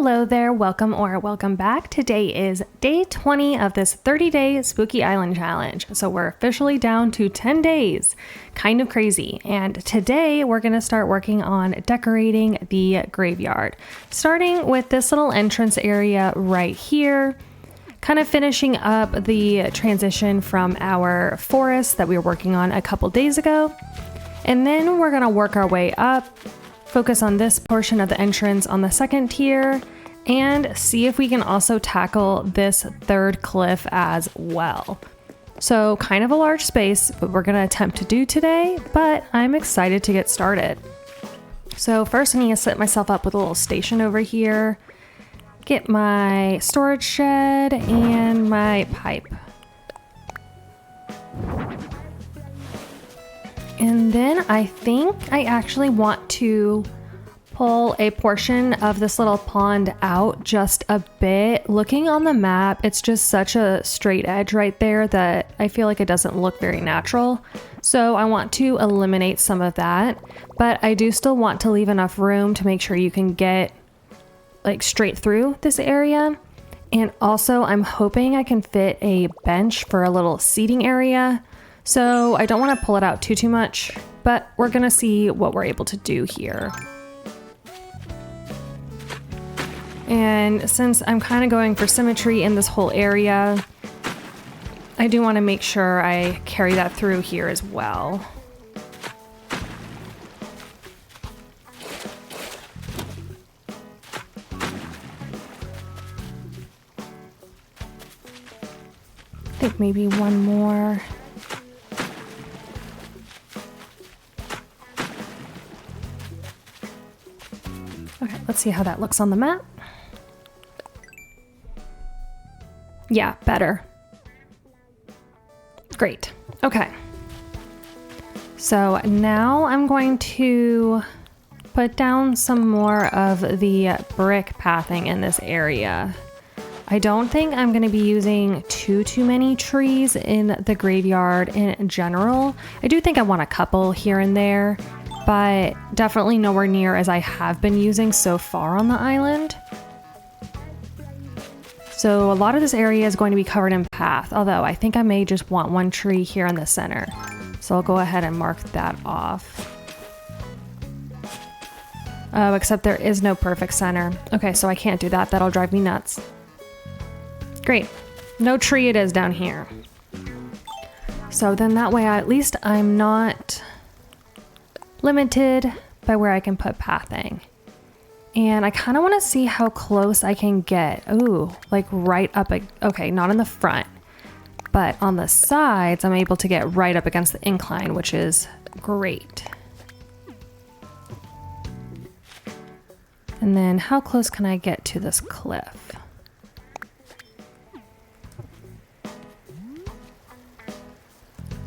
Hello there, welcome back. Today is day 20 of this 30-day Spooky Island challenge. So we're officially down to 10 days. Kind of crazy. And today we're going to start working on decorating the graveyard. Starting with this little entrance area right here. Kind of finishing up the transition from our forest that we were working on a couple days ago. And then we're going to work our way up. Focus on this portion of the entrance on the second tier and see if we can also tackle this third cliff as well. So kind of a large space, but we're going to attempt to do today, but I'm excited to get started. So first I need to set myself up with a little station over here, get my storage shed and my pipe. And then I think I actually want to pull a portion of this little pond out just a bit. Looking on the map, it's just such a straight edge right there that I feel like it doesn't look very natural. So I want to eliminate some of that, but I do still want to leave enough room to make sure you can get like straight through this area. And also I'm hoping I can fit a bench for a little seating area. So I don't want to pull it out too much, but we're going to see what we're able to do here. And since I'm kind of going for symmetry in this whole area, I do want to make sure I carry that through here as well. I think maybe one more. Okay, let's see how that looks on the map. Yeah, better. Great. Okay. So now I'm going to put down some more of the brick pathing in this area. I don't think I'm going to be using too many trees in the graveyard in general. I do think I want a couple here and there, but definitely nowhere near as I have been using so far on the island. So a lot of this area is going to be covered in path, although I think I may just want one tree here in the center. So I'll go ahead and mark that off. Oh, except there is no perfect center. Okay, so I can't do that. That'll drive me nuts. Great. No tree it is down here. So then that way at least I'm not limited by where I can put pathing. And I kind of want to see how close I can get. Ooh, like right up. Okay, not in the front, but on the sides, I'm able to get right up against the incline, which is great. And then how close can I get to this cliff?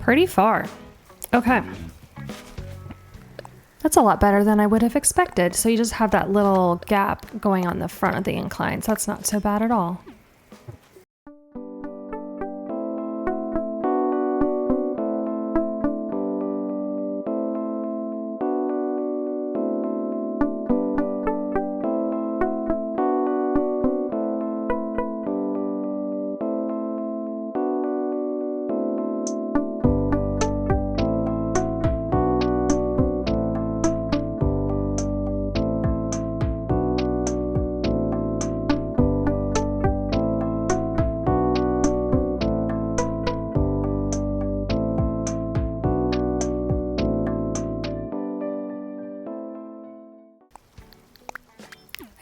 Pretty far. Okay. That's a lot better than I would have expected. So you just have that little gap going on the front of the incline. So that's not so bad at all.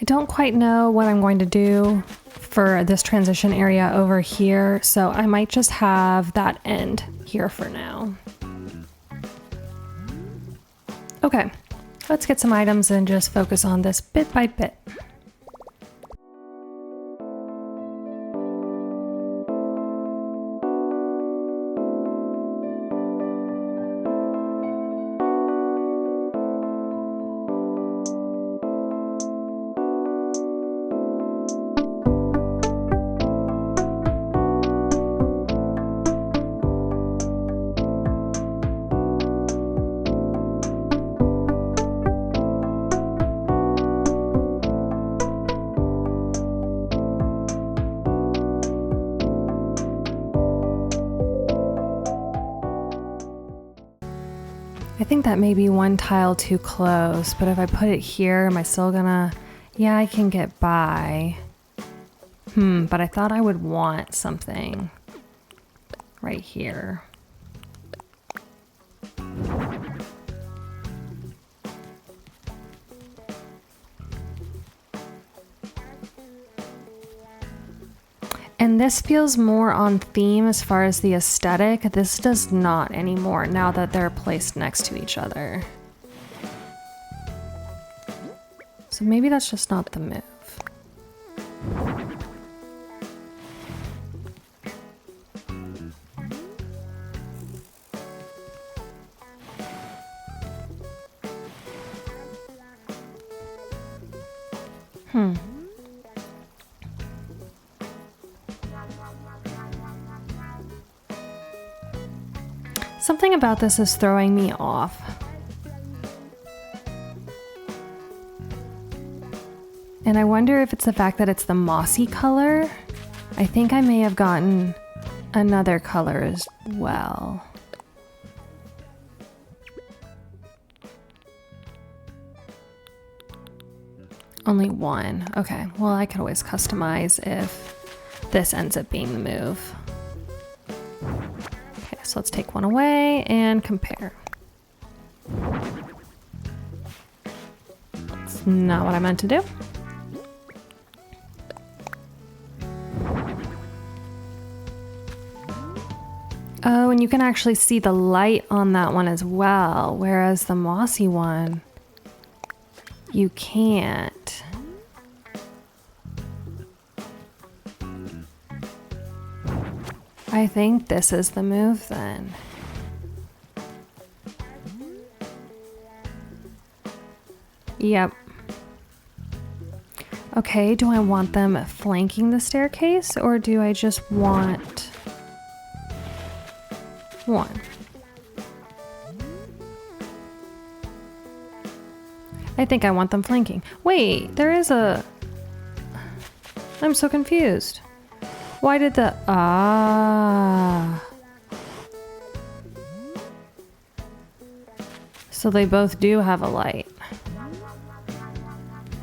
I don't quite know what I'm going to do for this transition area over here, so I might just have that end here for now. Okay, let's get some items and just focus on this bit by bit. I think that may be one tile too close, but if I put it here, am I still gonna... Yeah, I can get by. But I thought I would want something right here. And this feels more on theme as far as the aesthetic. This does not anymore now that they're placed next to each other. So maybe that's just not the move. Something about this is throwing me off. And I wonder if it's the fact that it's the mossy color. I think I may have gotten another color as well. Only one. Okay, well, I could always customize if this ends up being the move. Okay, so let's take one away and compare. That's not what I meant to do. Oh, and you can actually see the light on that one as well, whereas the mossy one, you can't. I think this is the move then. Yep. Okay, do I want them flanking the staircase or do I just want one? I think I want them flanking. Wait, there is a... I'm so confused. Why did the... Ah. So they both do have a light.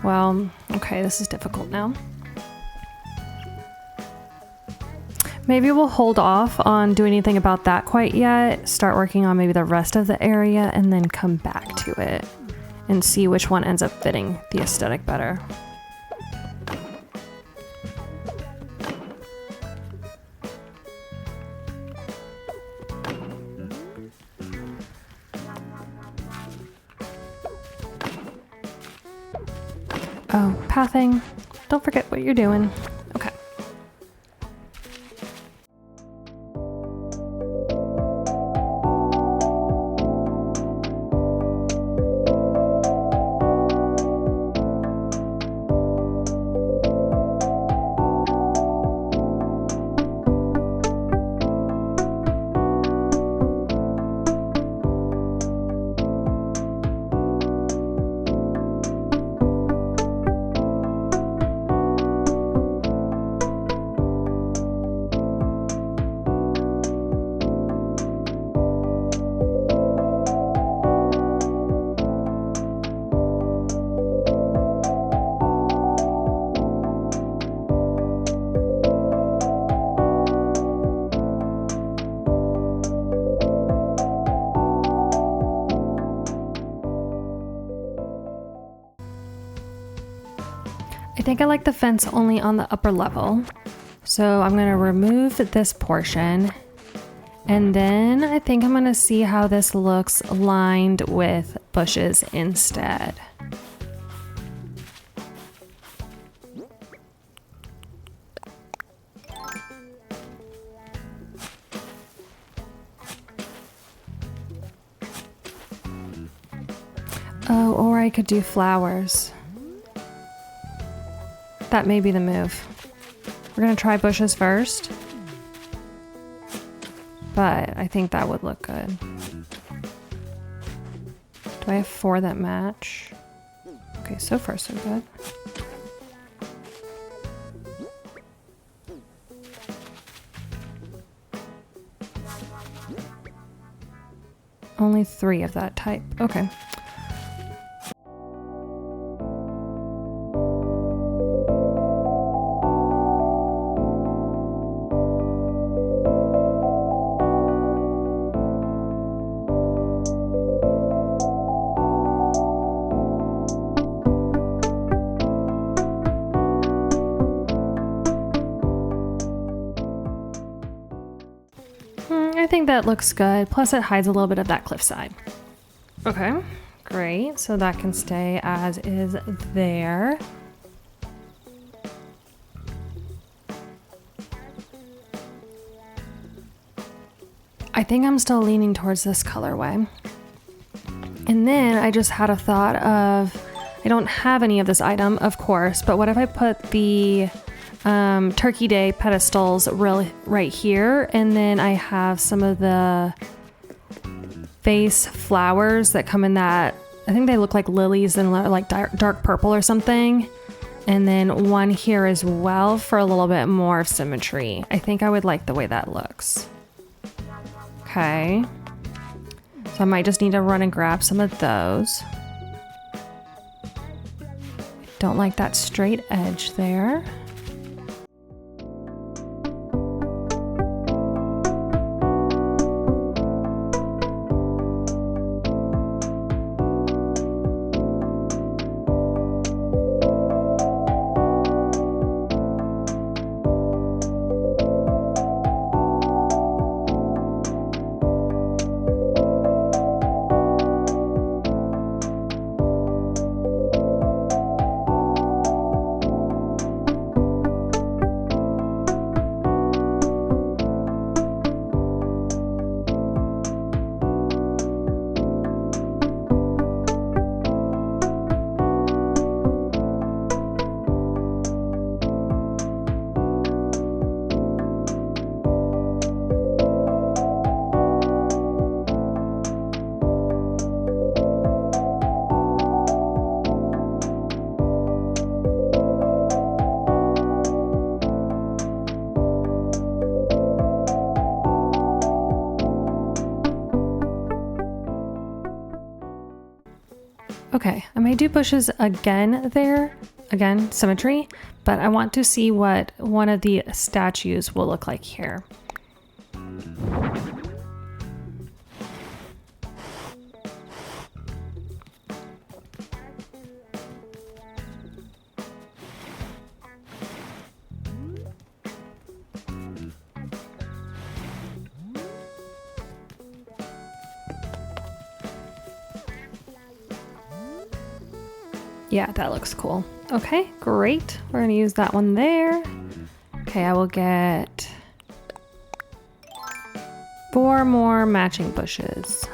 Well, okay, this is difficult now. Maybe we'll hold off on doing anything about that quite yet. Start working on maybe the rest of the area and then come back to it and see which one ends up fitting the aesthetic better. Oh, pathing. Don't forget what you're doing. Okay. I think I like the fence only on the upper level. So I'm gonna remove this portion and then I think I'm gonna see how this looks lined with bushes instead. Oh, or I could do flowers. That may be the move. We're gonna try bushes first, but I think that would look good. Do I have 4 that match? Okay, so far so good. Only 3 of that type. Okay. I think that looks good. Plus it hides a little bit of that cliffside. Okay, great. So that can stay as is there. I think I'm still leaning towards this colorway. And then I just had a thought of, I don't have any of this item, of course, but what if I put the Turkey Day pedestals right here, and then I have some of the vase flowers that come in that, I think they look like lilies and like dark purple or something, and then one here as well for a little bit more of symmetry. I think I would like the way that looks. Okay, so I might just need to run and grab some of those. Don't like that straight edge there. Okay, I may do bushes again there, again, symmetry, but I want to see what one of the statues will look like here. Yeah, that looks cool. Okay, great. We're gonna use that one there. Okay, I will get 4 more matching bushes.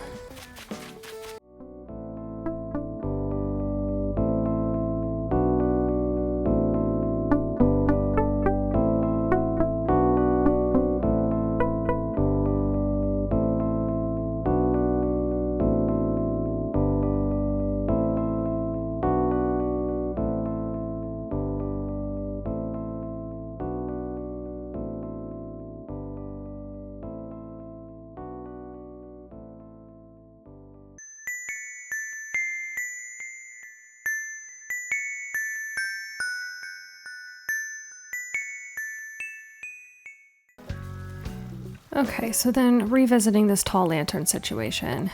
Okay, so then revisiting this tall lantern situation.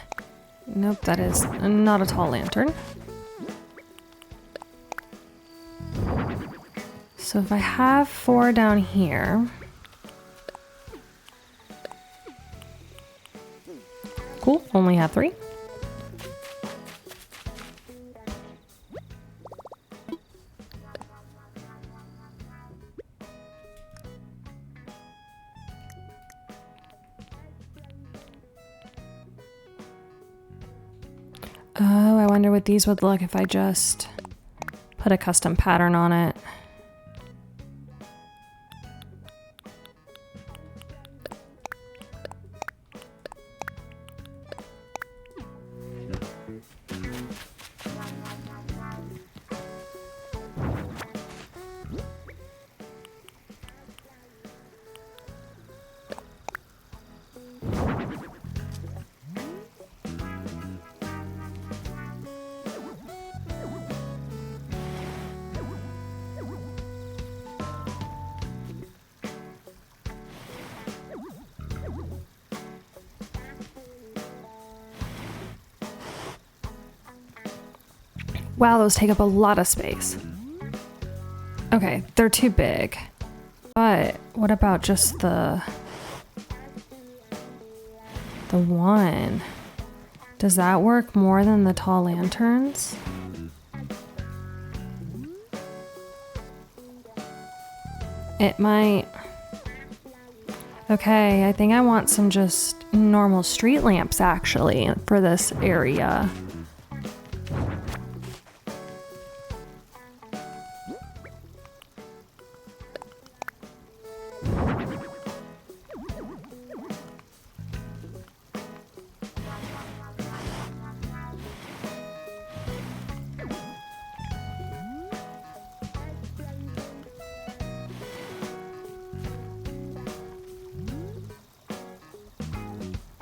Nope, that is not a tall lantern. So if I have 4 down here, cool, only have 3. Oh, I wonder what these would look if I just put a custom pattern on it. Wow, those take up a lot of space. Okay, they're too big. But what about just the one? Does that work more than the tall lanterns? It might. Okay, I think I want some just normal street lamps actually for this area.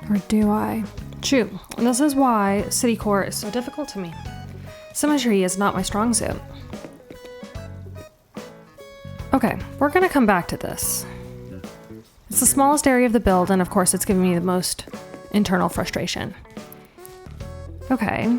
Or do I? Shoot, this is why city core is so difficult to me. Symmetry is not my strong suit. Okay, we're gonna come back to this. It's the smallest area of the build, and of course it's giving me the most internal frustration. Okay.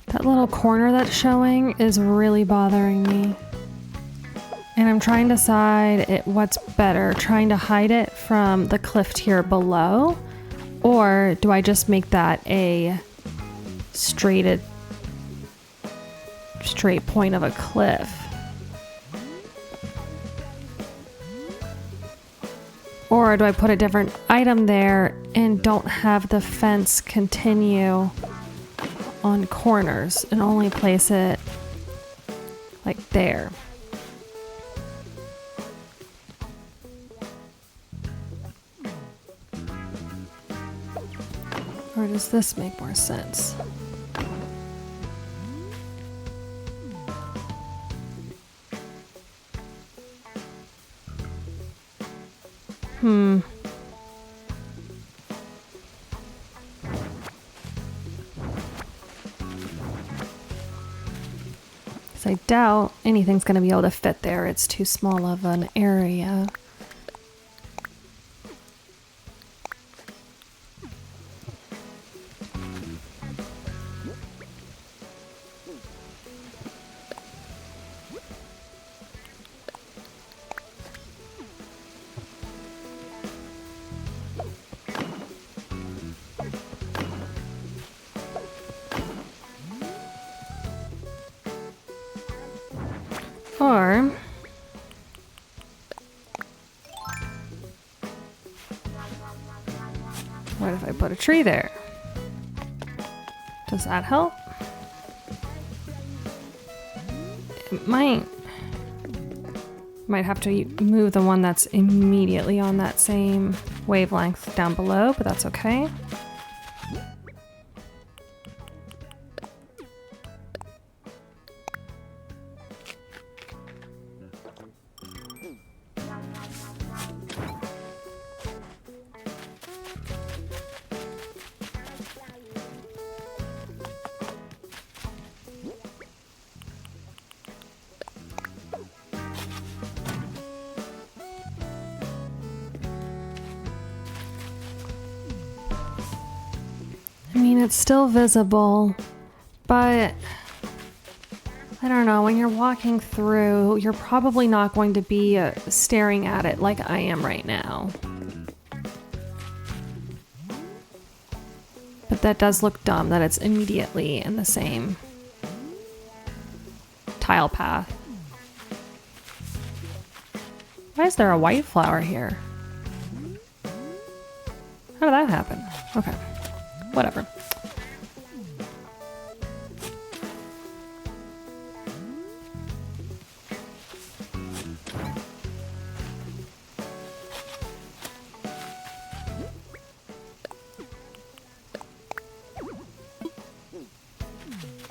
That little corner that's showing is really bothering me. And I'm trying to decide what's better, trying to hide it from the cliff tier below, or do I just make that a straight point of a cliff? Or do I put a different item there and don't have the fence continue on corners and only place it like there? Or does this make more sense? I doubt anything's going to be able to fit there. It's too small of an area. What if I put a tree there? Does that help? It might have to move the one that's immediately on that same wavelength down below, but that's okay. I mean, it's still visible, but I don't know, when you're walking through, you're probably not going to be staring at it like I am right now. But that does look dumb that it's immediately in the same tile path. Why is there a white flower here? How did that happen? Okay. Whatever.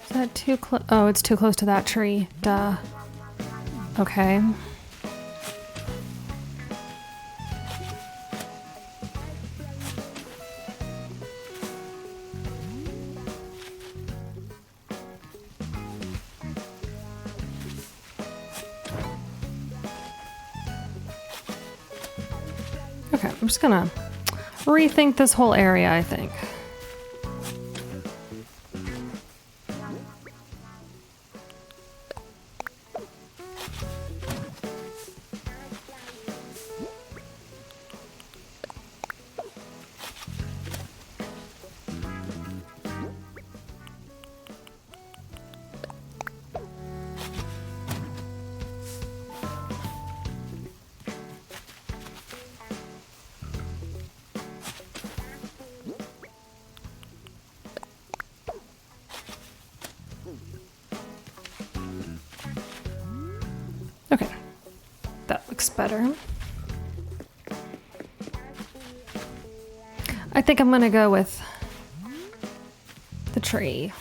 Is that too close? Oh, it's too close to that tree. Duh. Okay. Okay, I'm just gonna rethink this whole area, I think. Okay, that looks better. I think I'm gonna go with the tree.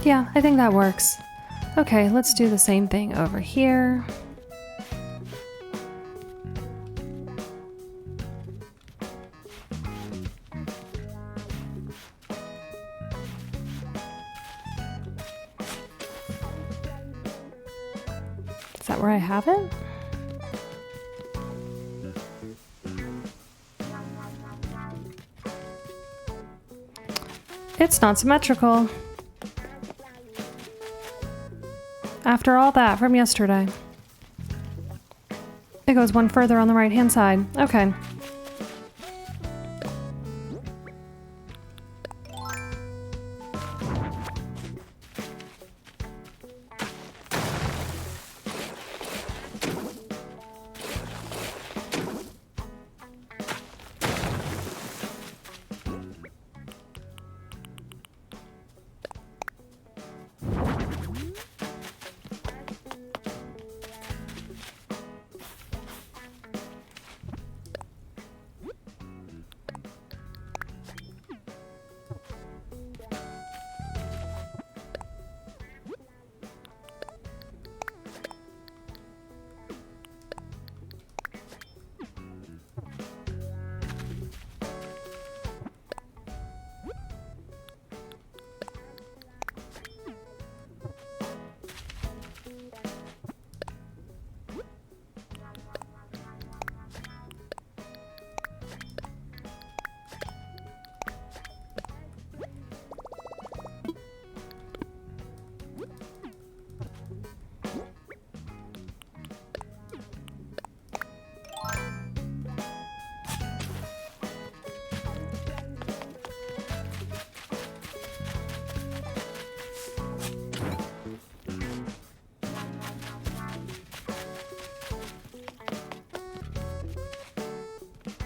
Yeah, I think that works. Okay, let's do the same thing over here. Is that where I have it? It's not symmetrical. After all that from yesterday. It goes one further on the right-hand side. Okay.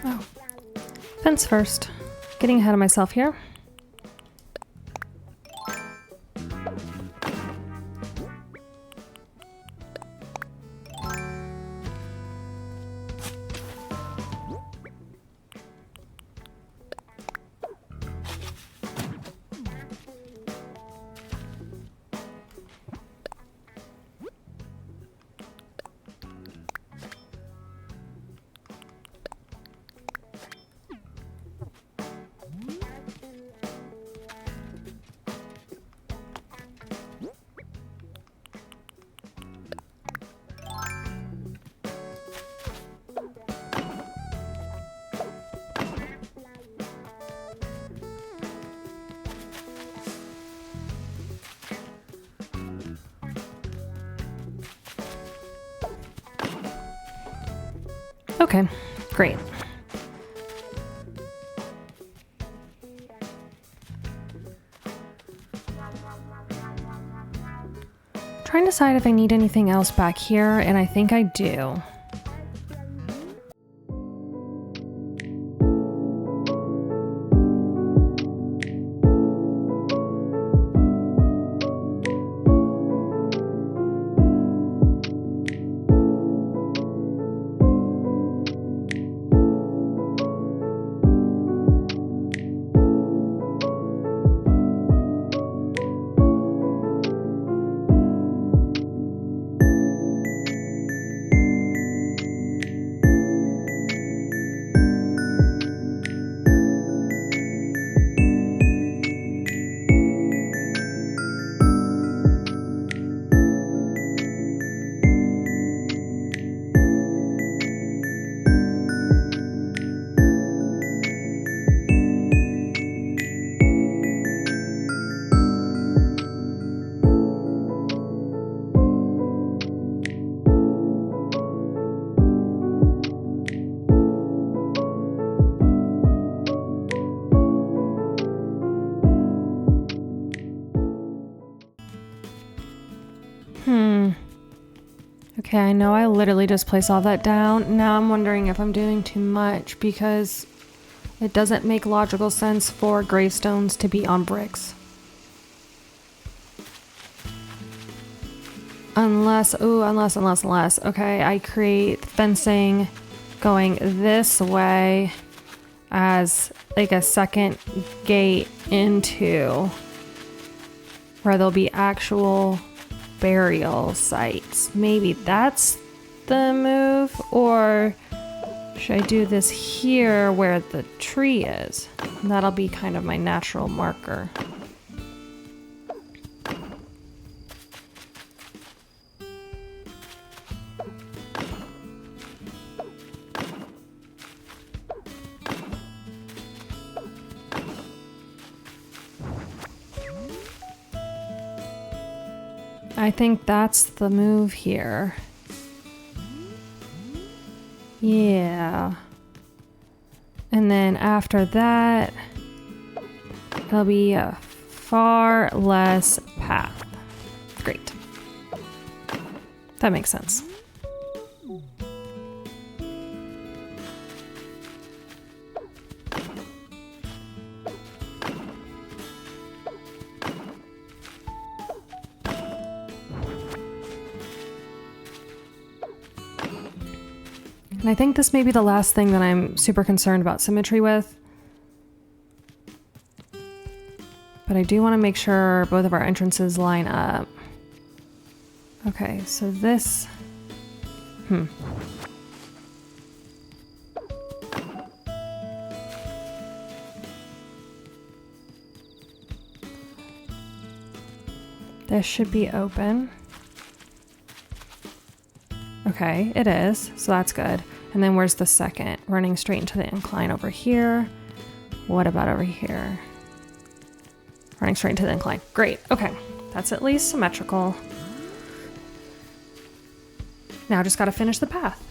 Oh, fence first. Getting ahead of myself here. Okay, great. Trying to decide if I need anything else back here, and I think I do. Okay, I know I literally just placed all that down. Now I'm wondering if I'm doing too much because it doesn't make logical sense for gravestones to be on bricks. Unless, okay, I create fencing going this way as like a second gate into where there'll be actual burial sites. Maybe that's the move, or should I do this here where the tree is? That'll be kind of my natural marker. I think that's the move here. Yeah. And then after that, there'll be a far less path. Great. That makes sense. And I think this may be the last thing that I'm super concerned about symmetry with. But I do want to make sure both of our entrances line up. Okay, so this... This should be open. Okay, it is, so that's good. And then where's the second? Running straight into the incline over here. What about over here? Running straight into the incline. Great, okay. That's at least symmetrical. Now just gotta finish the path.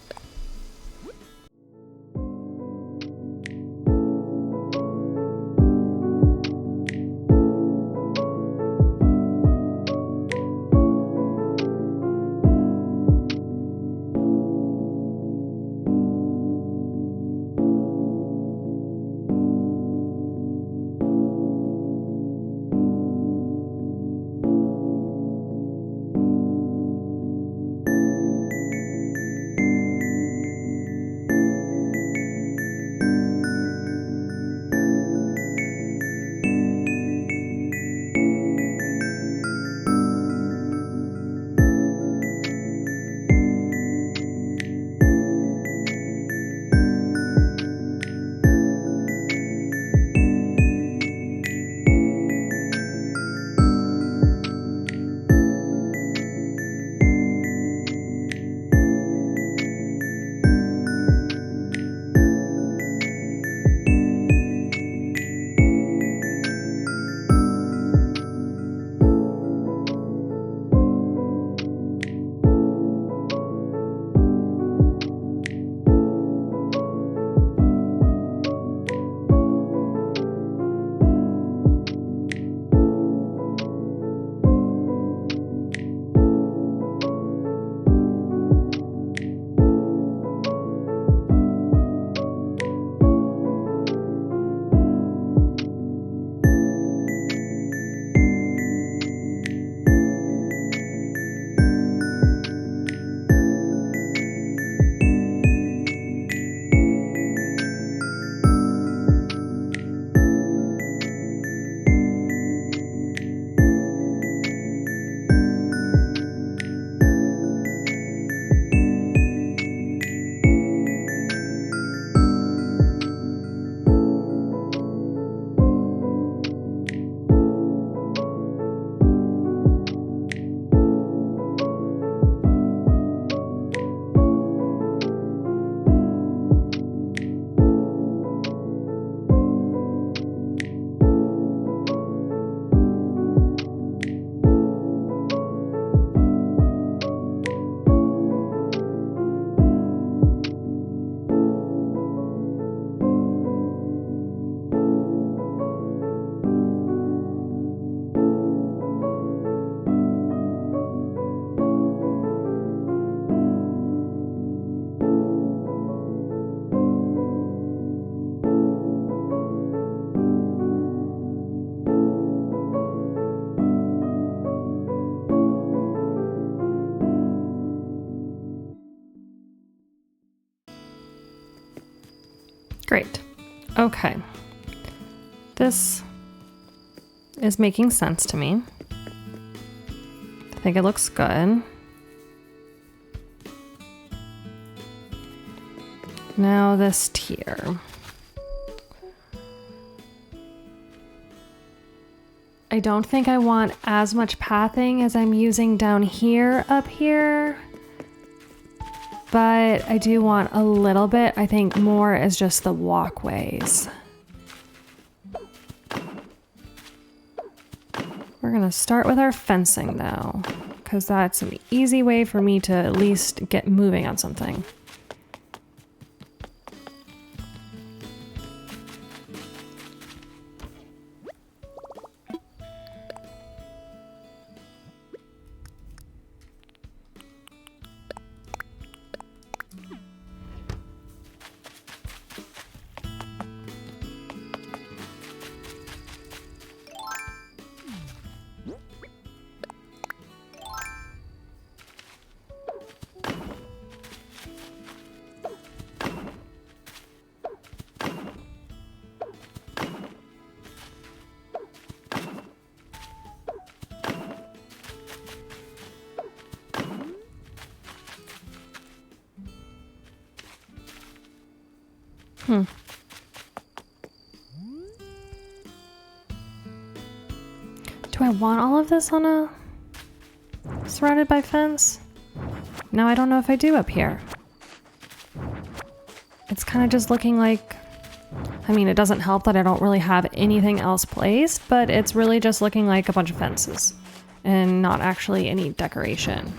Great. Okay. This is making sense to me. I think it looks good. Now this tier. I don't think I want as much pathing as I'm using down here up here, but I do want a little bit. I think more is just the walkways. We're gonna start with our fencing though, because that's an easy way for me to at least get moving on something. Do I want all of this on a surrounded by fence? No, I don't know if I do up here. It's kind of just looking like, I mean, it doesn't help that I don't really have anything else placed, but it's really just looking like a bunch of fences and not actually any decoration.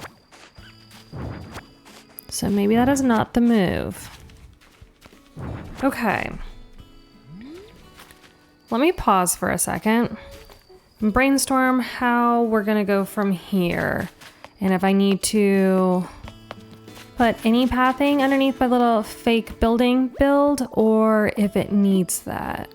So maybe that is not the move. Okay. Let me pause for a second and brainstorm how we're gonna go from here. And if I need to put any pathing underneath my little fake building build, or if it needs that.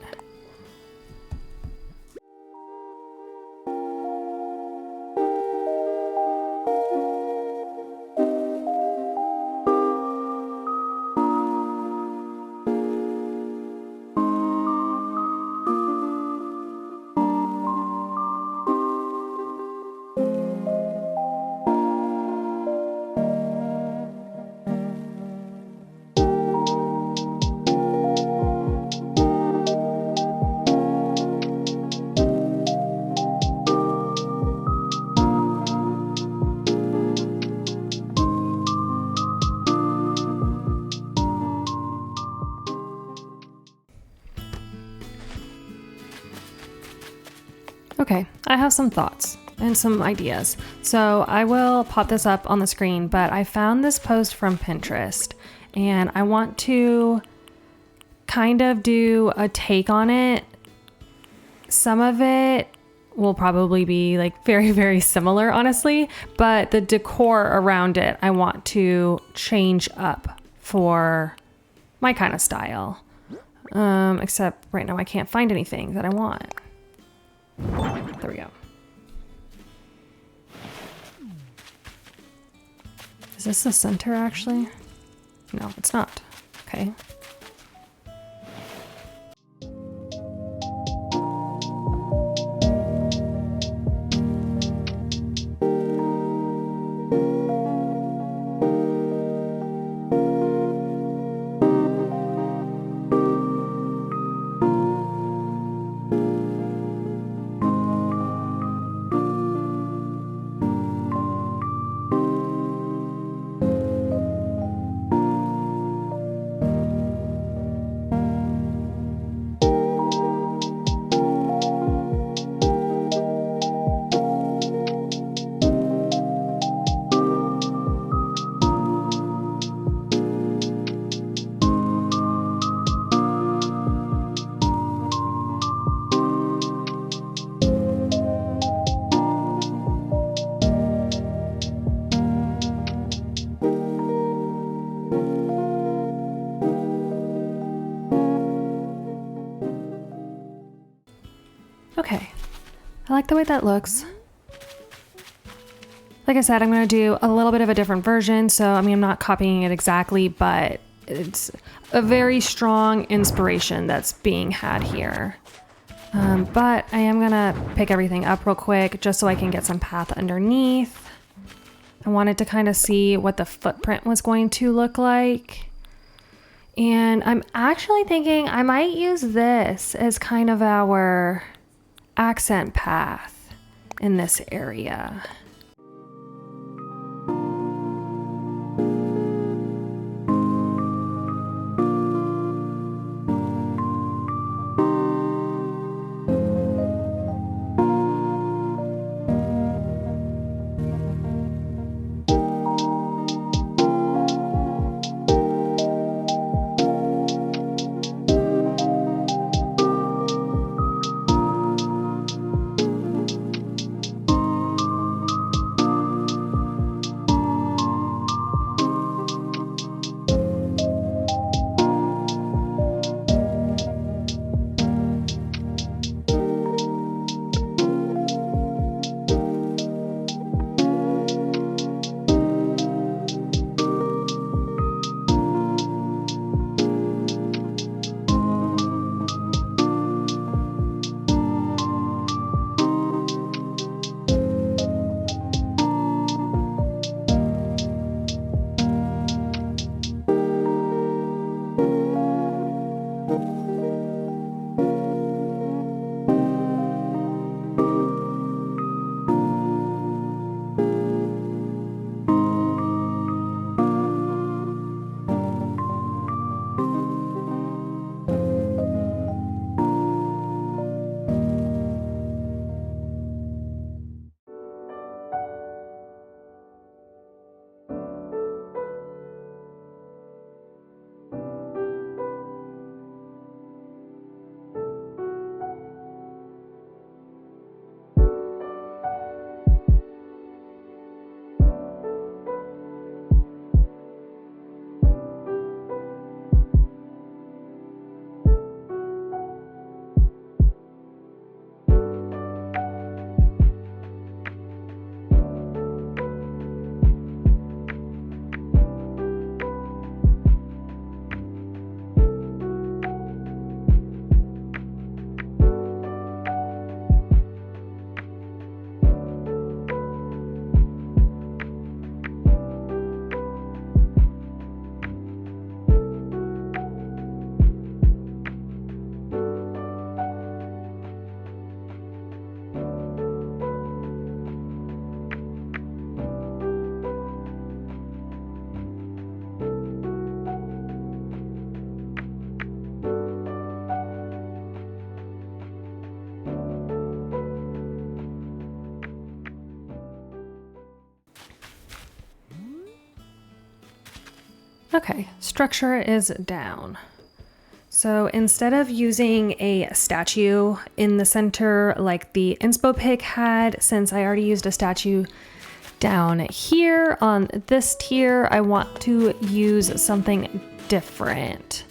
Okay, I have some thoughts and some ideas. So I will pop this up on the screen, but I found this post from Pinterest and I want to kind of do a take on it. Some of it will probably be like very, very similar, honestly, but the decor around it, I want to change up for my kind of style. Except right now I can't find anything that I want. There we go. Is this the center actually? No, it's not. Okay. Okay, I like the way that looks. Like I said, I'm going to do a little bit of a different version. So, I mean, I'm not copying it exactly, but it's a very strong inspiration that's being had here. But I am gonna pick everything up real quick just so I can get some path underneath. I wanted to kind of see what the footprint was going to look like. And I'm actually thinking I might use this as kind of our accent path in this area. Okay, structure is down. So instead of using a statue in the center like the inspo pic had, since I already used a statue down here on this tier, I want to use something different.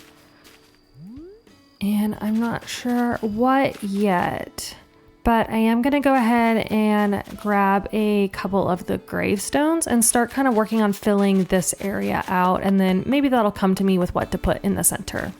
And I'm not sure what yet, but I am gonna go ahead and grab a couple of the gravestones and start kind of working on filling this area out, and then maybe that'll come to me with what to put in the center.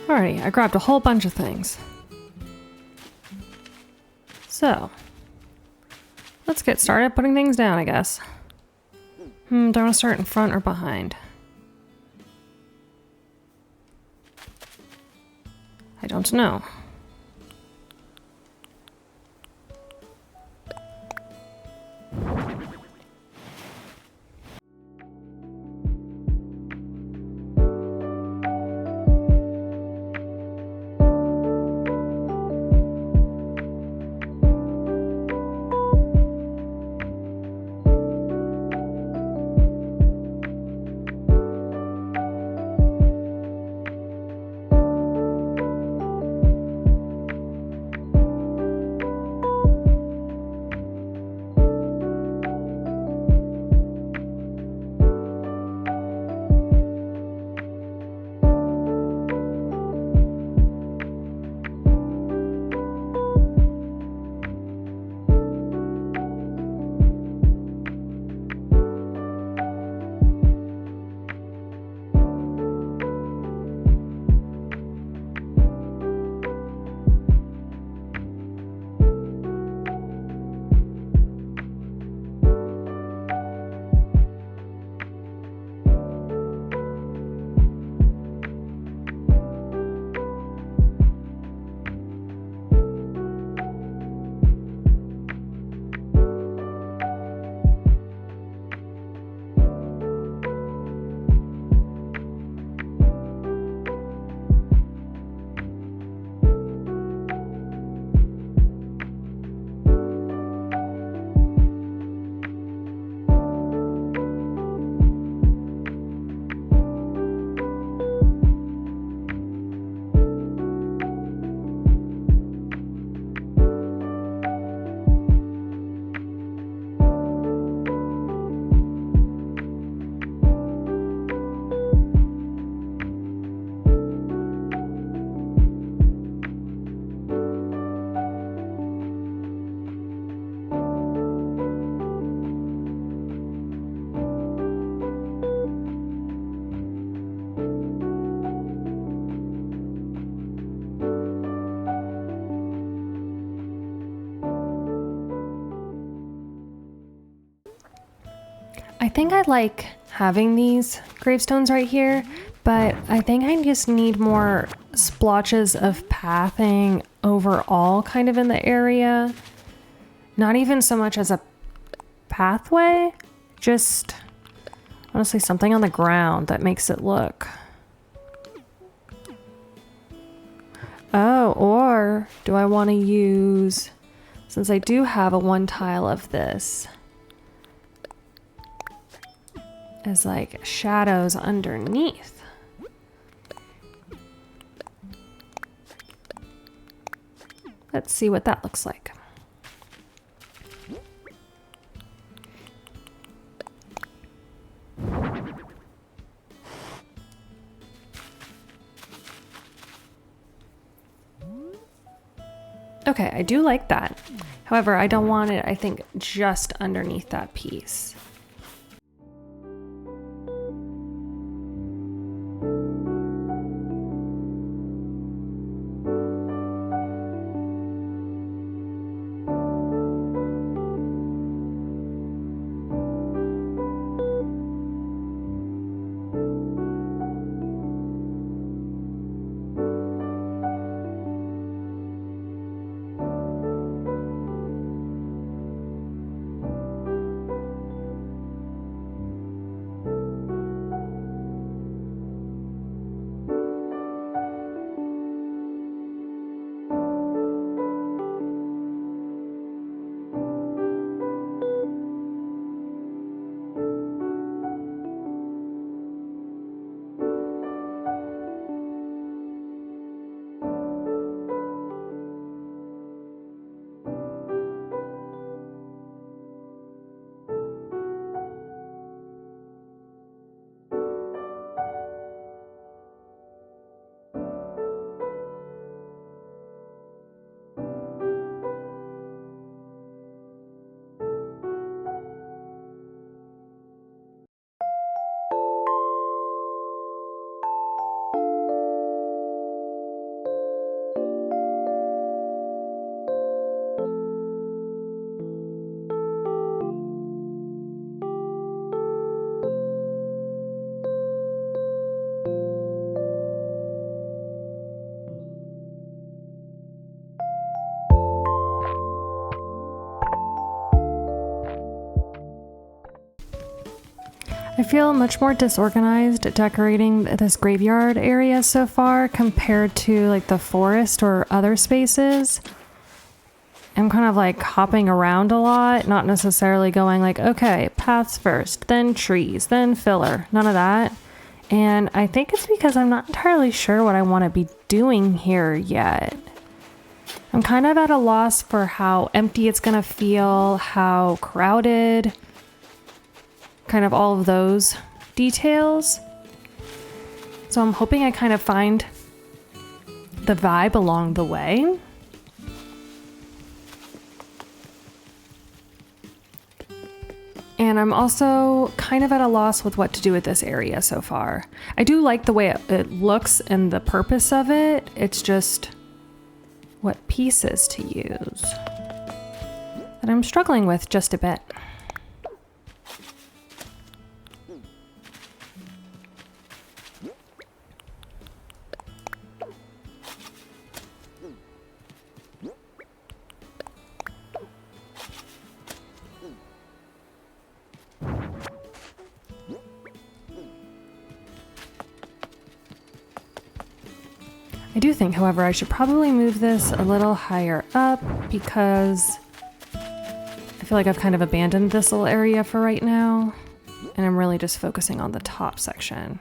Alrighty, I grabbed a whole bunch of things. So, let's get started putting things down, I guess. Do I want to start in front or behind? I don't know. I think I like having these gravestones right here, but I think I just need more splotches of pathing overall kind of in the area. Not even so much as a pathway, just honestly something on the ground that makes it look. Oh, or do I want to use, since I do have a one tile of this, as like shadows underneath. Let's see what that looks like. Okay, I do like that. However, I don't want it, I think, just underneath that piece. I feel much more disorganized decorating this graveyard area so far compared to like the forest or other spaces. I'm kind of like hopping around a lot, not necessarily going like, okay, paths first, then trees, then filler, none of that. And I think it's because I'm not entirely sure what I want to be doing here yet. I'm kind of at a loss for how empty it's going to feel, how crowded, kind of all of those details. So I'm hoping I kind of find the vibe along the way. And I'm also kind of at a loss with what to do with this area so far. I do like the way it looks and the purpose of it. It's just what pieces to use that I'm struggling with just a bit. I do think, however, I should probably move this a little higher up because I feel like I've kind of abandoned this little area for right now, and I'm really just focusing on the top section.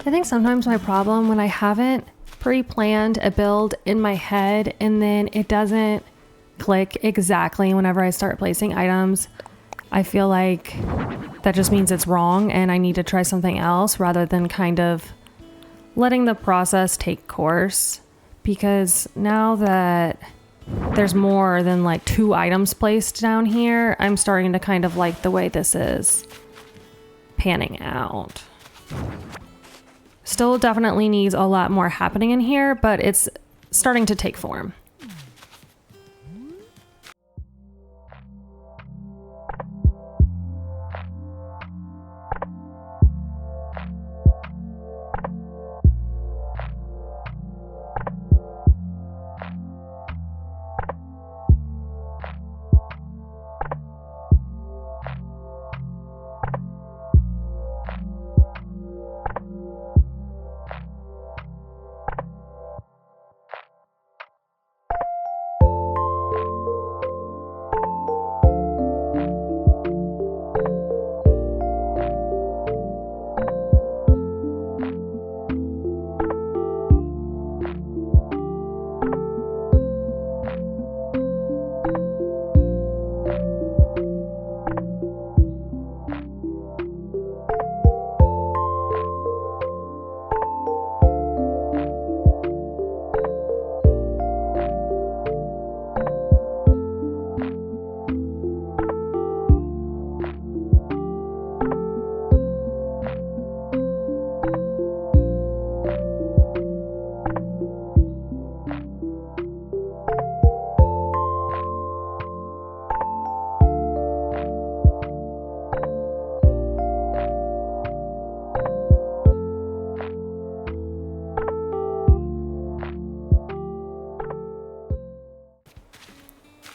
I think sometimes my problem when I haven't pre-planned a build in my head and then it doesn't click exactly whenever I start placing items, I feel like that just means it's wrong and I need to try something else rather than kind of letting the process take course. Because now that there's more than like 2 items placed down here, I'm starting to kind of like the way this is panning out. Still definitely needs a lot more happening in here, but it's starting to take form.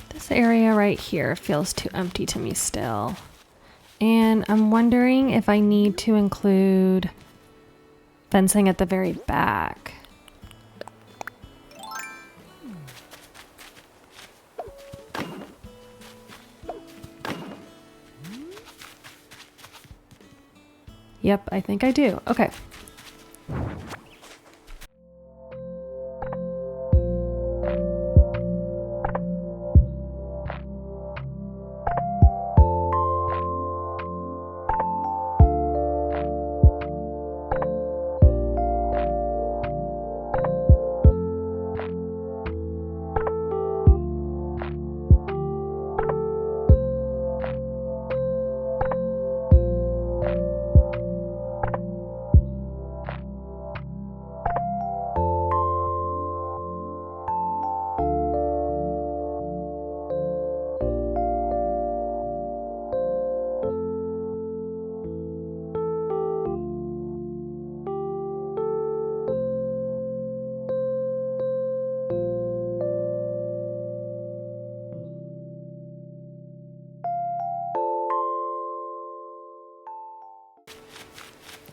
This area right here feels too empty to me still. And I'm wondering if I need to include fencing at the very back. Yep, I think I do. Okay.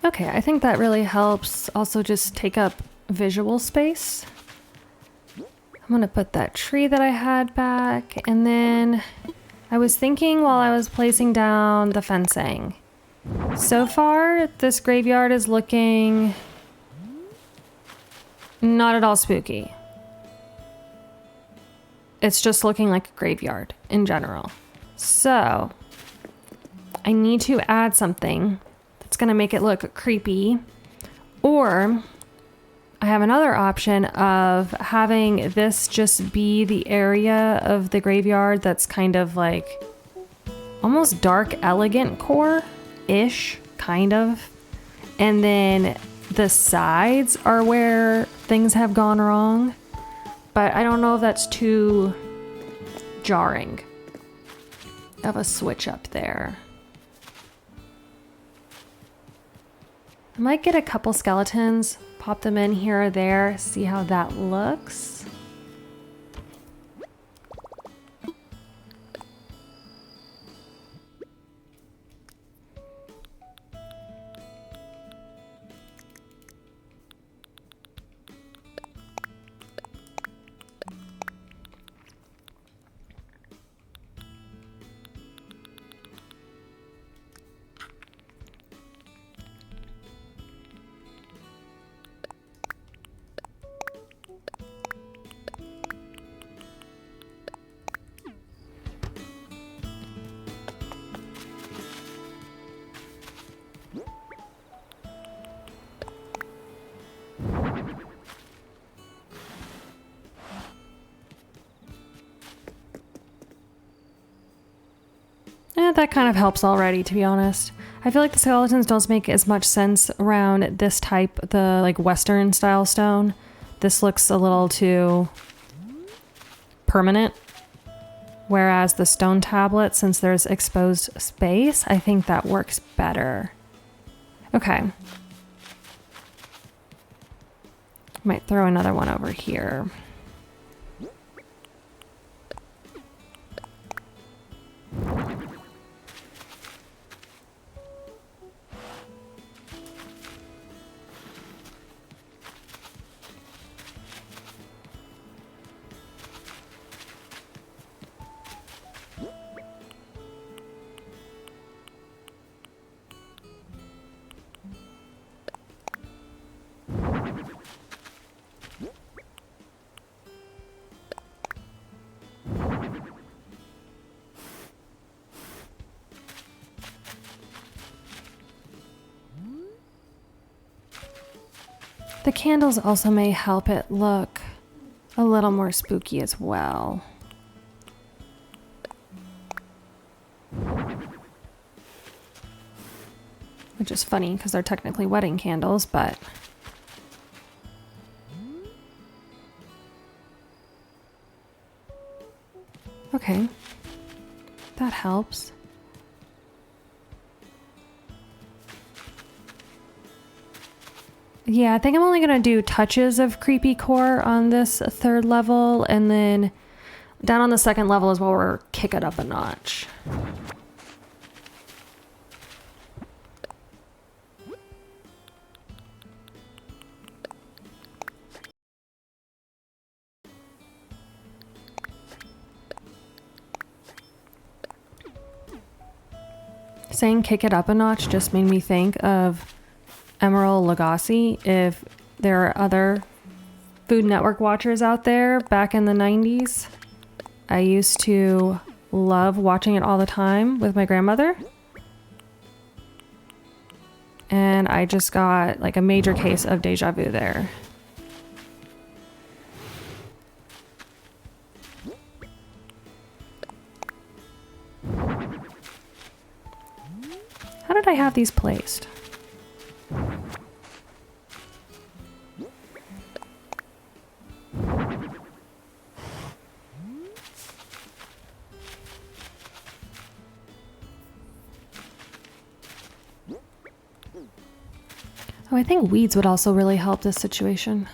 Okay, I think that really helps also just take up visual space. I'm gonna put that tree that I had back, and then I was thinking while I was placing down the fencing. So far, this graveyard is looking not at all spooky. It's just looking like a graveyard in general. So I need to add something that's gonna make it look creepy, or I have another option of having this just be the area of the graveyard that's kind of like almost dark elegant core-ish, kind of. And then the sides are where things have gone wrong. But I don't know if that's too jarring of a switch up there. I might get a couple skeletons, pop them in here or there, see how that looks. kind of helps already, to be honest. I feel like the skeletons don't make as much sense around this type, the like Western style stone. This looks a little too permanent. Whereas the stone tablet, since there's exposed space, I think that works better. Okay. Might throw another one over here. The candles also may help it look a little more spooky as well. Which is funny because they're technically wedding candles, but... Okay, that helps. Yeah, I think I'm only going to do touches of creepy core on this third level, and then down on the second level is where we're kick it up a notch. Saying kick it up a notch just made me think of Emerald Lagasse. If there are other Food Network watchers out there back in the 90s, I used to love watching it all the time with my grandmother. And I just got like a major case of deja vu there. How did I have these placed? Oh, I think weeds would also really help this situation.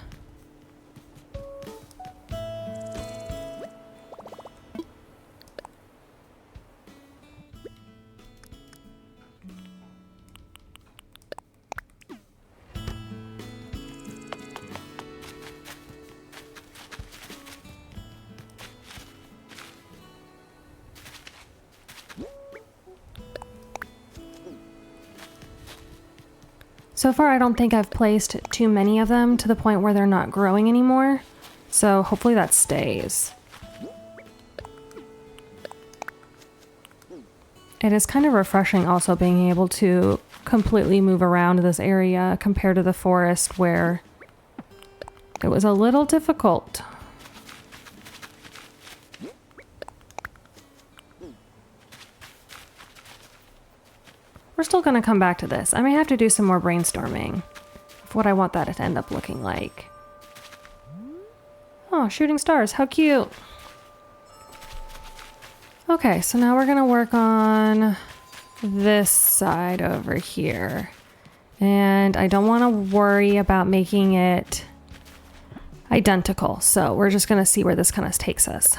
So far, I don't think I've placed too many of them to the point where they're not growing anymore. So hopefully that stays. It is kind of refreshing also being able to completely move around this area compared to the forest where it was a little difficult. We're still going to come back to this. I may have to do some more brainstorming of what I want that to end up looking like. Oh, shooting stars. How cute. Okay, so now we're going to work on this side over here. And I don't want to worry about making it identical. So we're just going to see where this kind of takes us.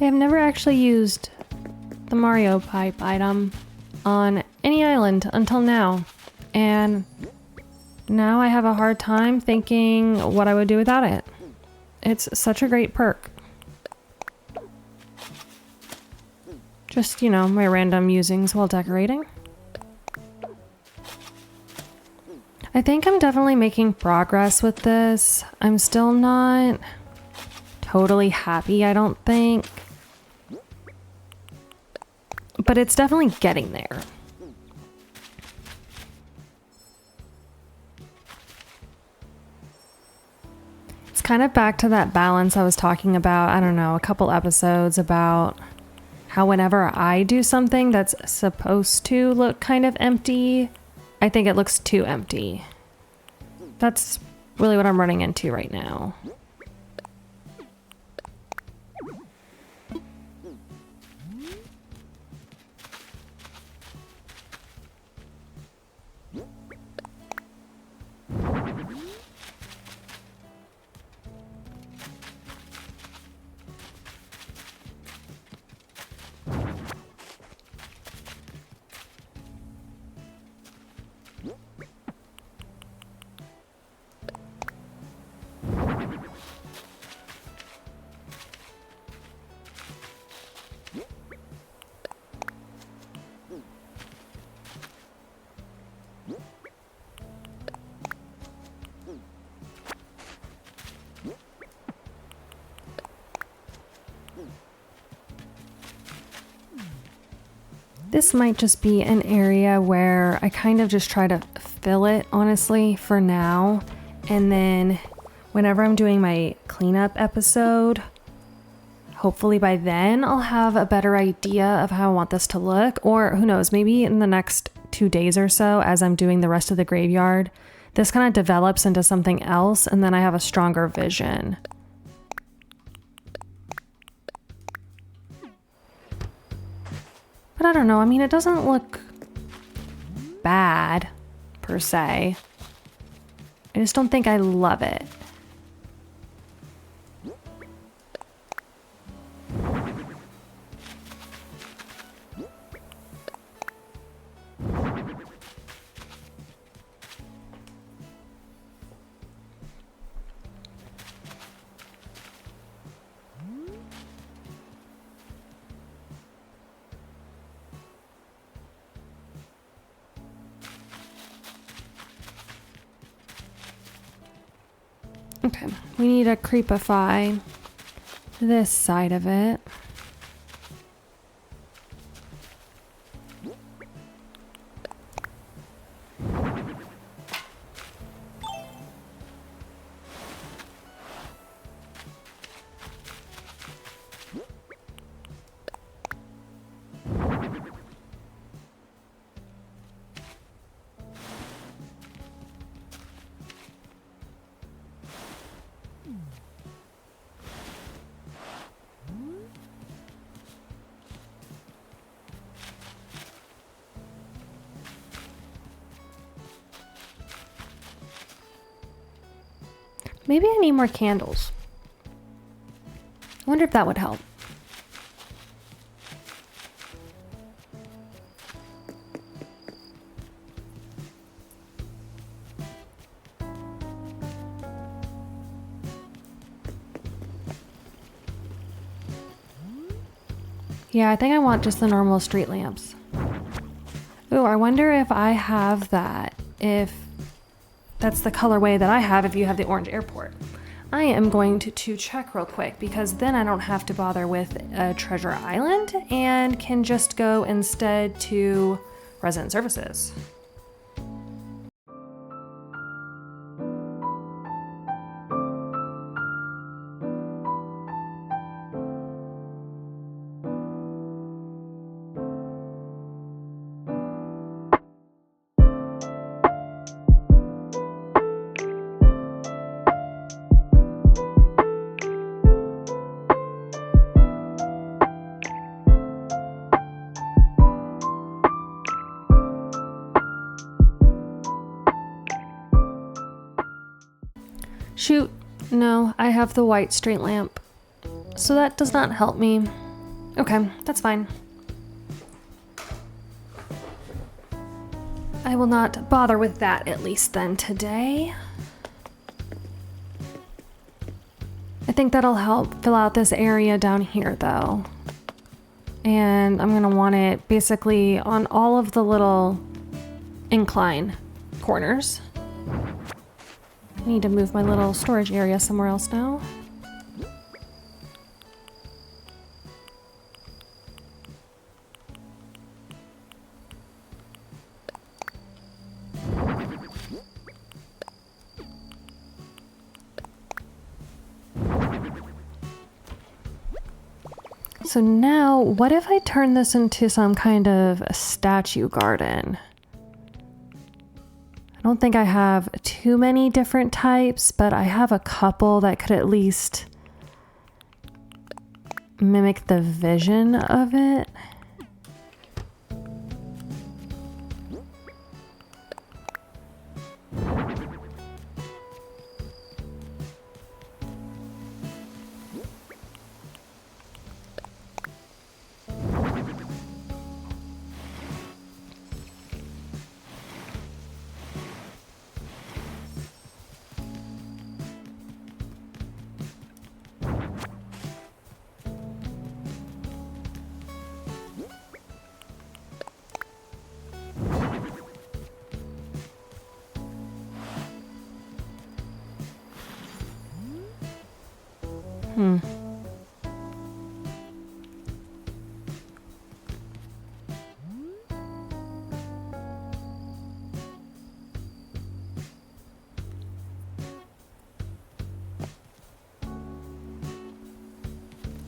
I've never actually used the Mario pipe item on any island until now, and now I have a hard time thinking what I would do without it. It's such a great perk. Just, you know, my random usings while decorating. I think I'm definitely making progress with this. I'm still not totally happy, I don't think. But it's definitely getting there. It's kind of back to that balance I was talking about, I don't know, a couple episodes about how whenever I do something that's supposed to look kind of empty, I think it looks too empty. That's really what I'm running into right now. This might just be an area where I kind of just try to fill it, honestly, for now. And then whenever I'm doing my cleanup episode, hopefully by then I'll have a better idea of how I want this to look. Or who knows, maybe in the next 2 days or so, as I'm doing the rest of the graveyard, this kind of develops into something else, and then I have a stronger vision. But I don't know, I mean, it doesn't look bad, per se. I just don't think I love it. Okay, we need to creepify this side of it. Maybe I need more candles. I wonder if that would help. Yeah, I think I want just the normal street lamps. Ooh, I wonder if I have that. If that's the colorway that I have if you have the orange airport. I am going to check real quick because then I don't have to bother with Treasure Island and can just go instead to Resident Services. Shoot, no, I have the white street lamp, so that does not help me. Okay, that's fine. I will not bother with that at least then today. I think that'll help fill out this area down here though. And I'm gonna want it basically on all of the little incline corners. I need to move my little storage area somewhere else now. So now, what if I turn this into some kind of a statue garden? I don't think I have too many different types, but I have a couple that could at least mimic the vision of it.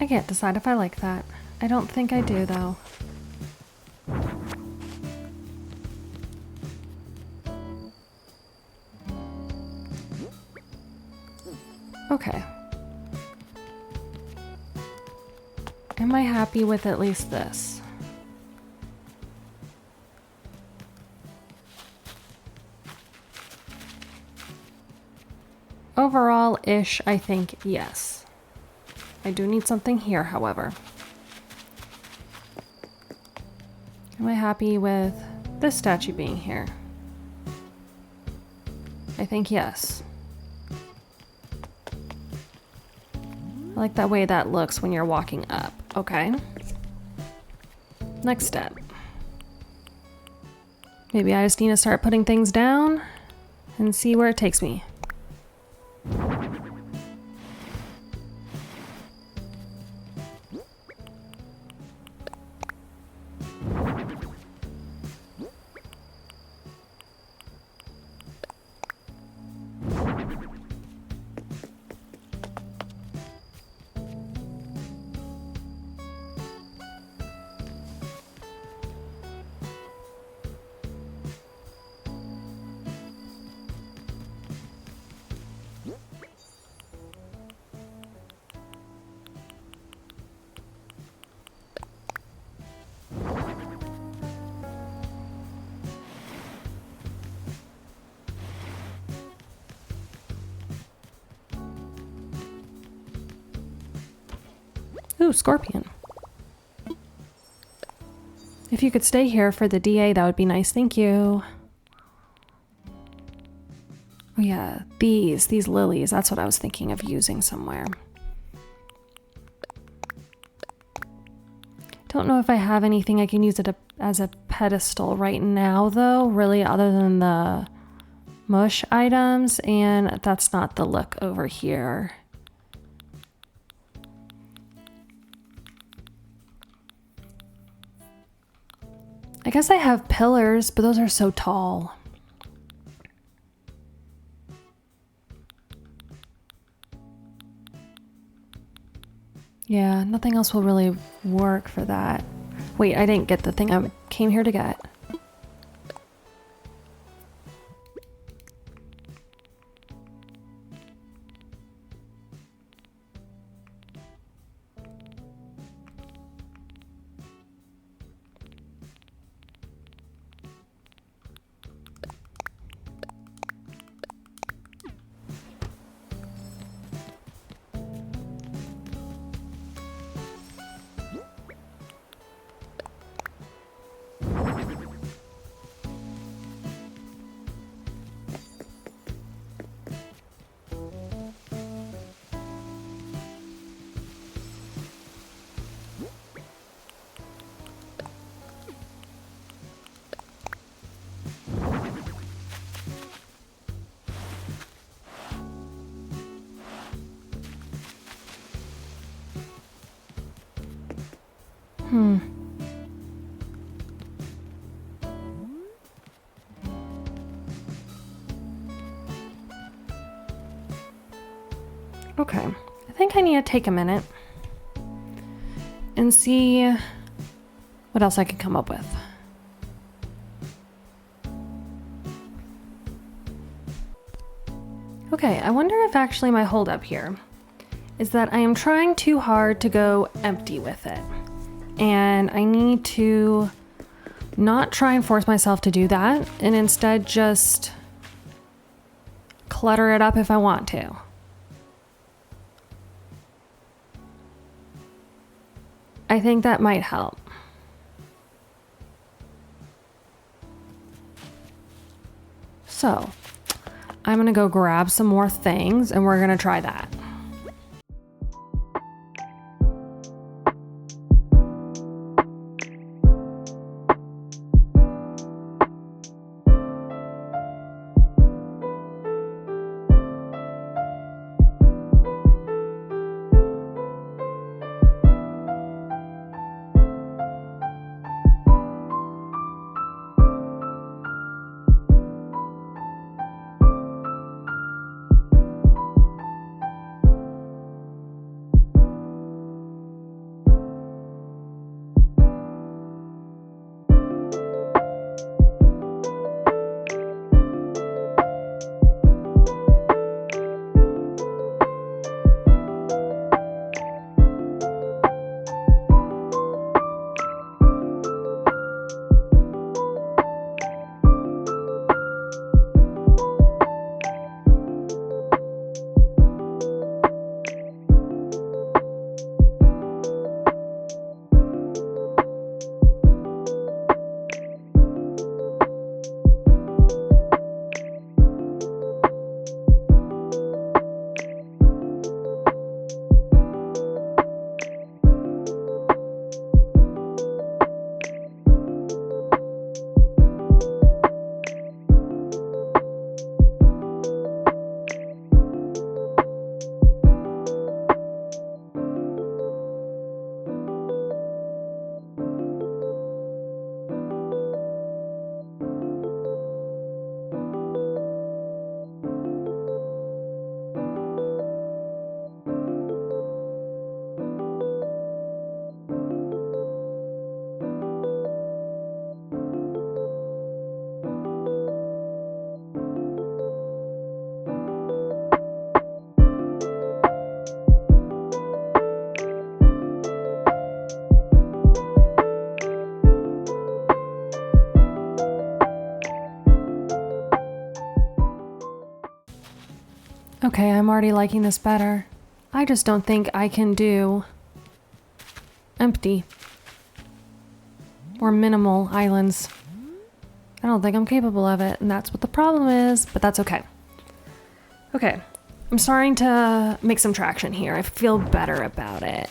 I can't decide if I like that. I don't think I do though. Okay. Am I happy with at least this? Overall-ish, I think yes. I do need something here, however. Am I happy with this statue being here? I think yes. I like that way that looks when you're walking up. Okay. Next step. Maybe I just need to start putting things down and see where it takes me. Ooh, scorpion. If you could stay here for the DA, that would be nice. Thank you. Oh yeah, these lilies. That's what I was thinking of using somewhere. Don't know if I have anything I can use it as a pedestal right now, though, really, other than the mush items, and that's not the look over here. I guess I have pillars, but those are so tall. Yeah, nothing else will really work for that. Wait, I didn't get the thing I came here to get. Okay, I think I need to take a minute and see what else I can come up with. Okay, I wonder if actually my holdup here is that I am trying too hard to go empty with it. And I need to not try and force myself to do that, and instead just clutter it up if I want to. I think that might help. So, I'm gonna go grab some more things and we're gonna try that. Okay, I'm already liking this better. I just don't think I can do empty or minimal islands. I don't think I'm capable of it, and that's what the problem is, but that's okay. Okay, I'm starting to make some traction here. I feel better about it.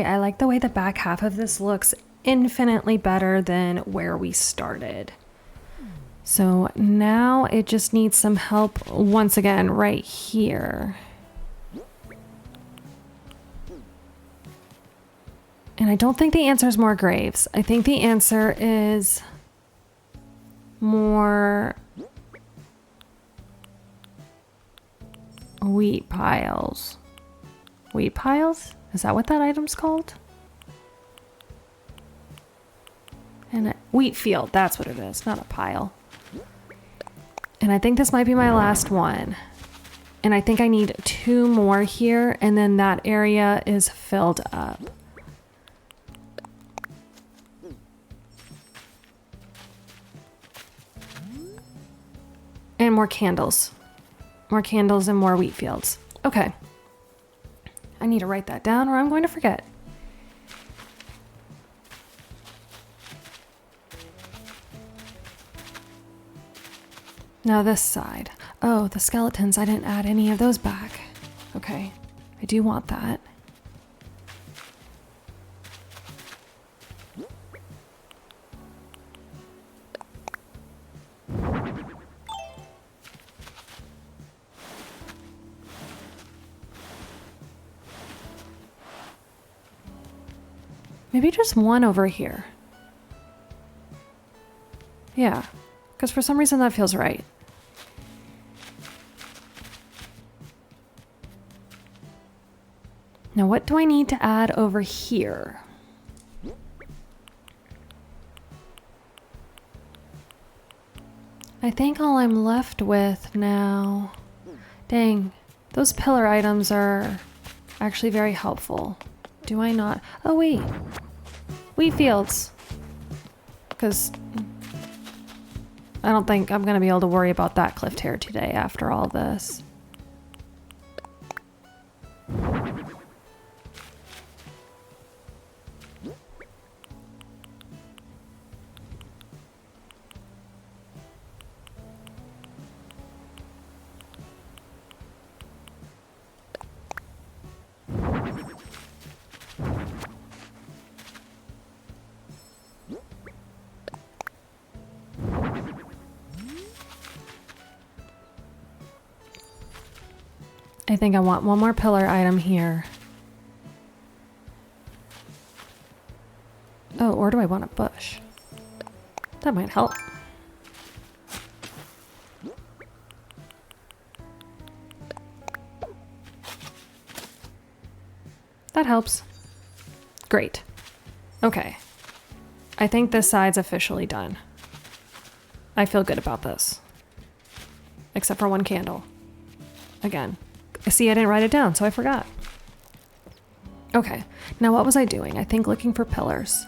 say, I like the way the back half of this looks infinitely better than where we started. So now it just needs some help once again right here. And I don't think the answer is more graves. I think the answer is more wheat piles. Wheat piles? Is that what that item's called? And a wheat field, that's what it is, not a pile. And I think this might be my last one. And I think I need 2 more here, and then that area is filled up. And more candles. More candles and more wheat fields. Okay. I need to write that down or I'm going to forget. Now this side. Oh, the skeletons, I didn't add any of those back. Okay, I do want that. Maybe just one over here. Yeah, because for some reason that feels right. Now what do I need to add over here? I think all I'm left with now... Dang, those pillar items are actually very helpful. Do I not? Oh wait, wheat fields. Because I don't think I'm going to be able to worry about that cliff tear today after all this. I think I want one more pillar item here. Oh, or do I want a bush? That might help. That helps. Great. Okay. I think this side's officially done. I feel good about this. Except for one candle. Again. See, I didn't write it down, so I forgot. Okay, now what was I doing? I think looking for pillars.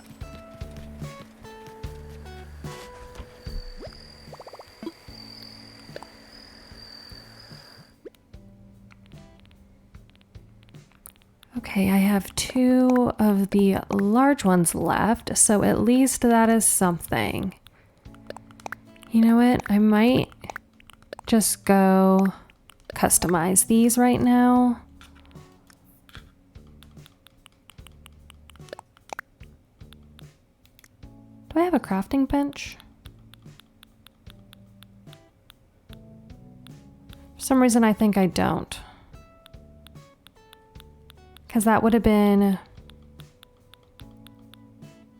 Okay, I have 2 of the large ones left, so at least that is something. You know what? I might just go customize these right now. Do I have a crafting bench? For some reason I think I don't. Because that would have been...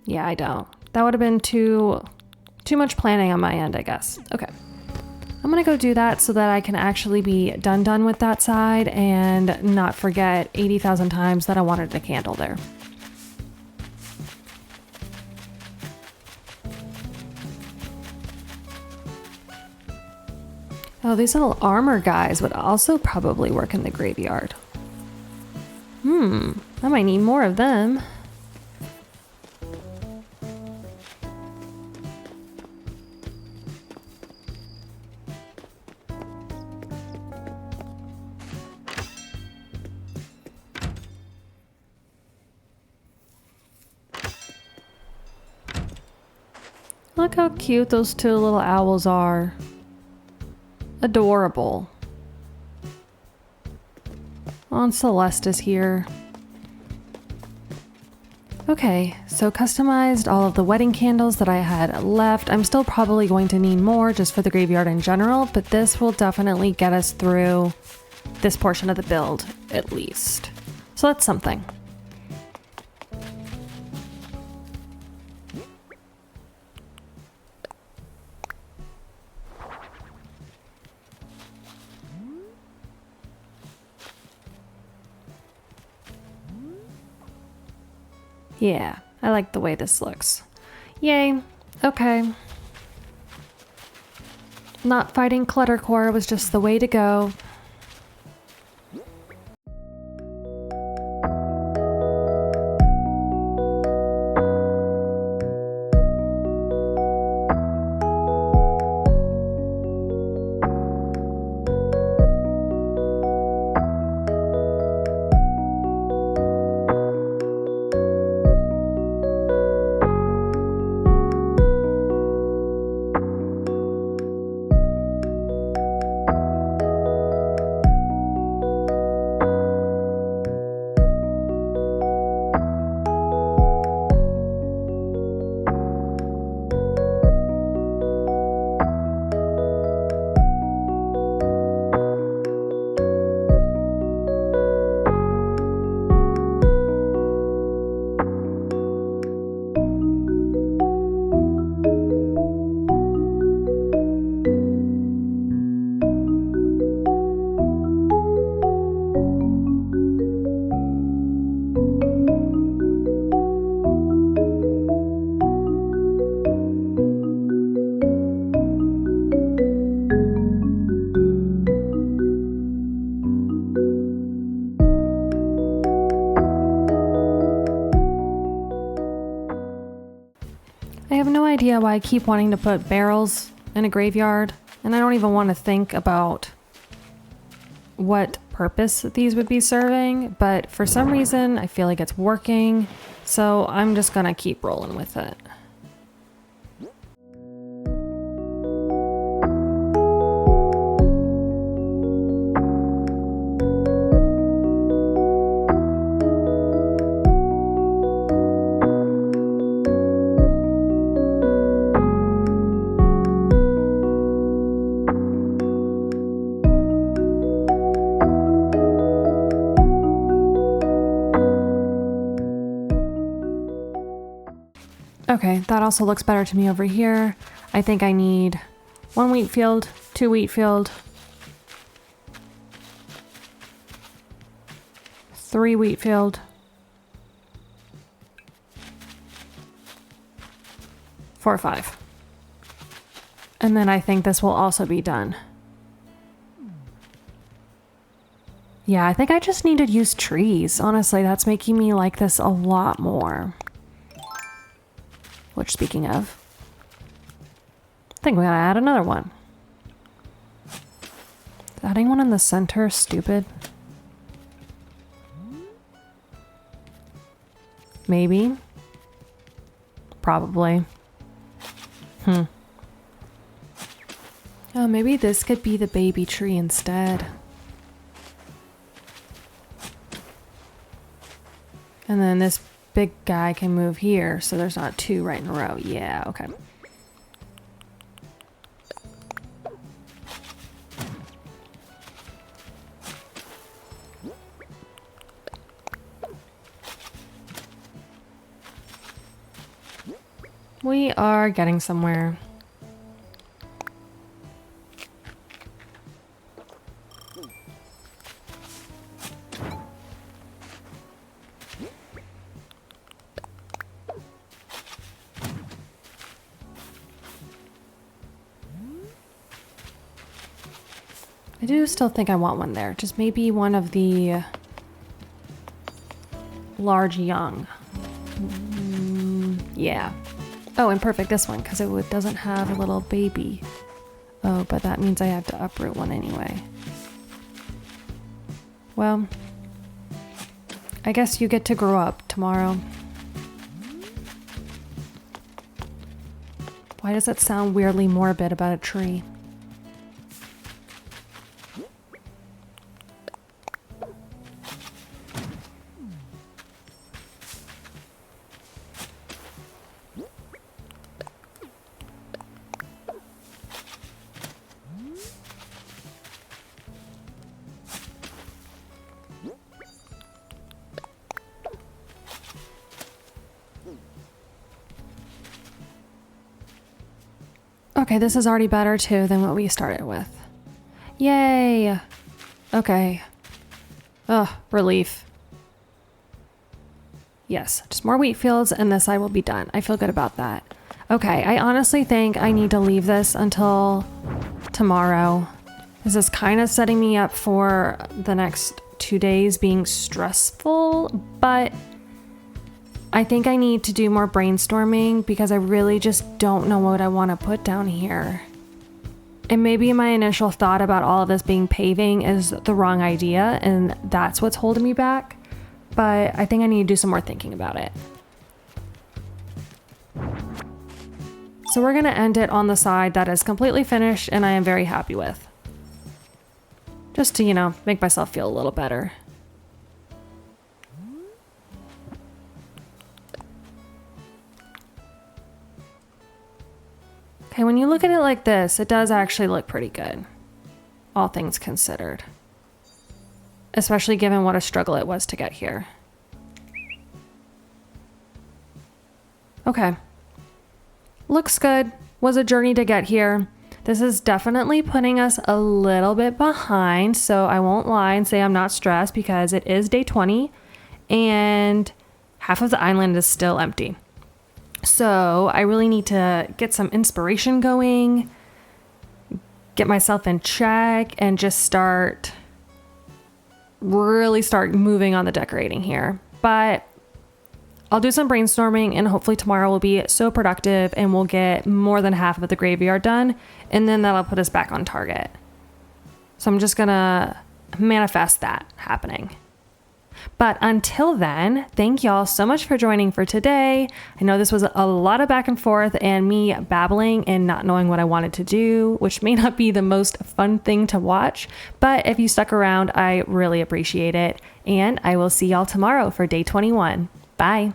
Yeah, I don't. That would have been too much planning on my end, I guess. Okay. I'm gonna go do that so that I can actually be done with that side and not forget 80,000 times that I wanted a candle there. Oh, these little armor guys would also probably work in the graveyard. I might need more of them. Look how cute those 2 little owls are. Adorable. Oh, and Celeste is here. Okay, so customized all of the wedding candles that I had left. I'm still probably going to need more just for the graveyard in general, but this will definitely get us through this portion of the build, at least. So that's something. Yeah, I like the way this looks. Yay, okay. Not fighting cluttercore was just the way to go. I have no idea why I keep wanting to put barrels in a graveyard, and I don't even want to think about what purpose these would be serving, but for some reason I feel like it's working, so I'm just gonna keep rolling with it. Okay, that also looks better to me over here. I think I need 1 wheat field, 2 wheat field, 3 wheat field, 4 or 5. And then I think this will also be done. Yeah, I think I just need to use trees. Honestly, that's making me like this a lot more. Which, speaking of, I think we gotta add another one. Is adding one in the center stupid? Maybe. Probably. Oh, maybe this could be the baby tree instead. And then this big guy can move here, so there's not 2 right in a row. Yeah, okay. We are getting somewhere. I do still think I want one there. Just maybe one of the large young. Yeah. Oh, and perfect, this one, because it doesn't have a little baby. Oh, but that means I have to uproot one anyway. Well, I guess you get to grow up tomorrow. Why does that sound weirdly morbid about a tree? Okay, this is already better too than what we started with. Yay! Okay. Ugh, relief. Yes, just more wheat fields and this side will be done. I feel good about that. Okay, I honestly think I need to leave this until tomorrow. This is kind of setting me up for the next 2 days being stressful, but I think I need to do more brainstorming because I really just don't know what I want to put down here. And maybe my initial thought about all of this being paving is the wrong idea, and that's what's holding me back. But I think I need to do some more thinking about it. So we're going to end it on the side that is completely finished and I am very happy with. Just to, make myself feel a little better. Okay, when you look at it like this, it does actually look pretty good, all things considered. Especially given what a struggle it was to get here. Okay. Looks good. Was a journey to get here. This is definitely putting us a little bit behind, so I won't lie and say I'm not stressed because it is day 20 and half of the island is still empty. So I really need to get some inspiration going, get myself in check, and just really start moving on the decorating here. But I'll do some brainstorming and hopefully tomorrow will be so productive and we'll get more than half of the graveyard done, and then that'll put us back on target. So I'm just gonna manifest that happening. But until then, thank y'all so much for joining for today. I know this was a lot of back and forth and me babbling and not knowing what I wanted to do, which may not be the most fun thing to watch, but if you stuck around, I really appreciate it. And I will see y'all tomorrow for day 21. Bye.